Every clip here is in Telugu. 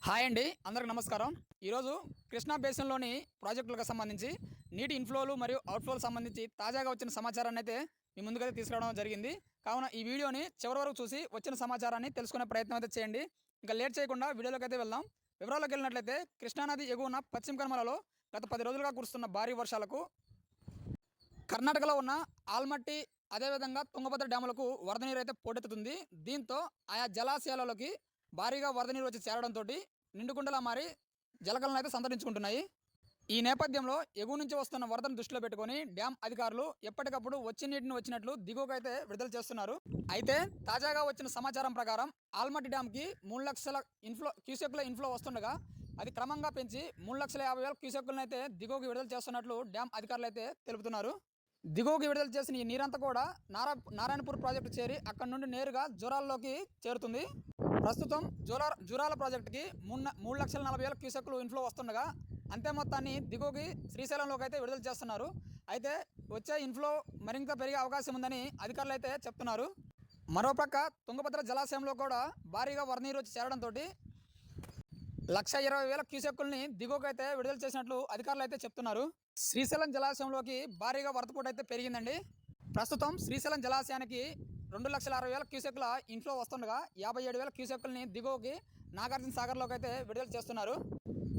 హాయ్ అండి, అందరికి నమస్కారం. ఈరోజు కృష్ణా బేసిన్లోని ప్రాజెక్టులకు సంబంధించి నీటి ఇన్ఫ్లోలు మరియు అవుట్ఫ్లోలు సంబంధించి తాజాగా వచ్చిన సమాచారాన్ని అయితే మీ ముందుకైతే తీసుకురావడం జరిగింది. కావున ఈ వీడియోని చివరి వరకు చూసి వచ్చిన సమాచారాన్ని తెలుసుకునే ప్రయత్నం అయితే చేయండి. ఇంకా లేట్ చేయకుండా వీడియోలోకి అయితే వెళ్దాం. వివరాల్లోకి వెళ్ళినట్లయితే కృష్ణానది ఎగువన పశ్చిమ కనుమలలో గత 10 రోజులుగా కురుస్తున్న భారీ వర్షాలకు కర్ణాటకలో ఉన్న ఆల్మట్టి అదేవిధంగా తుంగభద్ర డ్యాములకు వరద నీరు అయితే పోటెత్తుతుంది. దీంతో ఆయా జలాశయాలలోకి భారీగా వరద నీరు వచ్చి చేరడంతో నిండుకుండలా మారి జలకలను అయితే సంతరించుకుంటున్నాయి. ఈ నేపథ్యంలో ఎగువ నుంచి వస్తున్న వరదను దృష్టిలో పెట్టుకుని డ్యామ్ అధికారులు ఎప్పటికప్పుడు వచ్చే నీటిని వచ్చినట్లు దిగువకైతే విడుదల చేస్తున్నారు. అయితే తాజాగా వచ్చిన సమాచారం ప్రకారం ఆల్మట్టి డ్యామ్కి 3 లక్షల క్యూసెక్కుల ఇన్ఫ్లో వస్తుండగా అది క్రమంగా పెంచి 3,50,000 క్యూసెక్కులను అయితే దిగువకి విడుదల చేస్తున్నట్లు డ్యామ్ అధికారులు అయితే తెలుపుతున్నారు. దిగువకి విడుదల చేసిన ఈ నీరంతా కూడా నారాయణపూర్ ప్రాజెక్టు చేరి అక్కడి నుండి నేరుగా జూరాల్లోకి చేరుతుంది. ప్రస్తుతం జూరాల ప్రాజెక్టుకి 3,40,000 క్యూసెక్కులు ఇన్ఫ్లో వస్తుండగా అంతే మొత్తాన్ని దిగువకి శ్రీశైలంలోకి అయితే విడుదల చేస్తున్నారు. అయితే వచ్చే ఇన్ఫ్లో మరింత పెరిగే అవకాశం ఉందని అధికారులు అయితే చెప్తున్నారు. మరోపక్క తుంగభద్ర జలాశయంలో కూడా భారీగా వరద నీరు వచ్చి చేరడంతో 1,20,000 క్యూసెక్కుల్ని దిగువకైతే విడుదల చేసినట్లు అధికారులు అయితే చెప్తున్నారు. శ్రీశైలం జలాశయంలోకి భారీగా వరదపోటు అయితే పెరిగిందండి. ప్రస్తుతం శ్రీశైలం జలాశయానికి 2,60,000 క్యూసెక్కుల ఇన్ఫ్లో వస్తుండగా 57,000 క్యూసెక్కుల్ని దిగువకి నాగార్జున సాగర్లోకి అయితే విడుదల చేస్తున్నారు.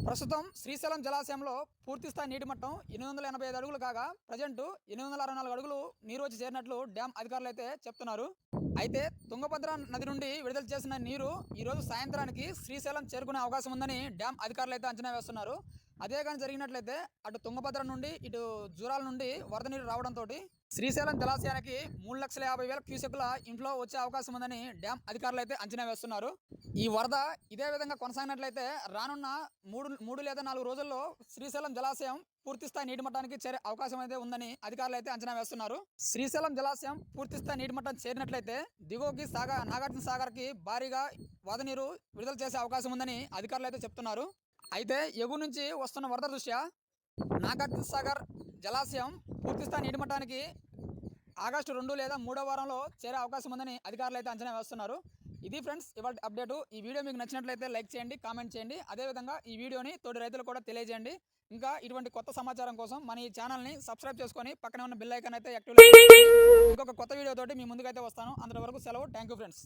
ప్రస్తుతం శ్రీశైలం జలాశయంలో పూర్తిస్థాయి నీటి మట్టం 885 అడుగులు కాగా ప్రజెంటు 864 అడుగులు నీరు వచ్చి చేరినట్లు డ్యామ్ అధికారులు అయితే చెప్తున్నారు. అయితే తుంగభద్ర నది నుండి విడుదల చేసిన నీరు ఈరోజు సాయంత్రానికి శ్రీశైలం చేరుకునే అవకాశం ఉందని డ్యామ్ అధికారులు అయితే అంచనా వేస్తున్నారు. అదే కానీ జరిగినట్లయితే అటు తుంగభద్ర నుండి ఇటు జూరాల నుండి వరద నీరు రావడంతో శ్రీశైలం జలాశయానికి 3,50,000 క్యూసెక్కుల ఇన్ఫ్లో వచ్చే అవకాశం ఉందని డ్యామ్ అధికారులు అయితే అంచనా వేస్తున్నారు. ఈ వరద ఇదే విధంగా కొనసాగినట్లయితే రానున్న 3 లేదా 4 రోజుల్లో శ్రీశైలం జలాశయం పూర్తిస్థాయి నీటి మట్టానికి చేరే అవకాశం అయితే ఉందని అధికారులు అయితే అంచనా వేస్తున్నారు. శ్రీశైలం జలాశయం పూర్తిస్థాయి నీటి మట్టం చేరినట్లయితే దిగువకి నాగార్జున సాగర్కి భారీగా వరద నీరు విడుదల చేసే అవకాశం ఉందని అధికారులు అయితే చెప్తున్నారు. అయితే ఎగువ నుంచి వస్తున్న వరద దృష్ట్యా నాగార్జున సాగర్ జలాశయం పూర్తిస్థాయి నీటి మట్టానికి ఆగస్టు 2 లేదా 3వ వారంలో చేరే అవకాశం ఉందని అధికారులు అయితే అంచనా వేస్తున్నారు. ఇది ఫ్రెండ్స్ ఇవాళ అప్డేటు. ఈ వీడియో మీకు నచ్చినట్లయితే లైక్ చేయండి, కామెంట్ చేయండి. అదేవిధంగా ఈ వీడియోని తోటి రైతులు కూడా తెలియజేయండి. ఇంకా ఇటువంటి కొత్త సమాచారం కోసం మన ఈ ఛానల్ని సబ్స్క్రైబ్ చేసుకొని పక్కనే ఉన్న బెల్ ఐకాన్ అయితే యాక్టివ్. ఇంకొక కొత్త వీడియోతోటి మీ ముందుకైతే వస్తాను. అంతవరకు సెలవు. Thank you friends.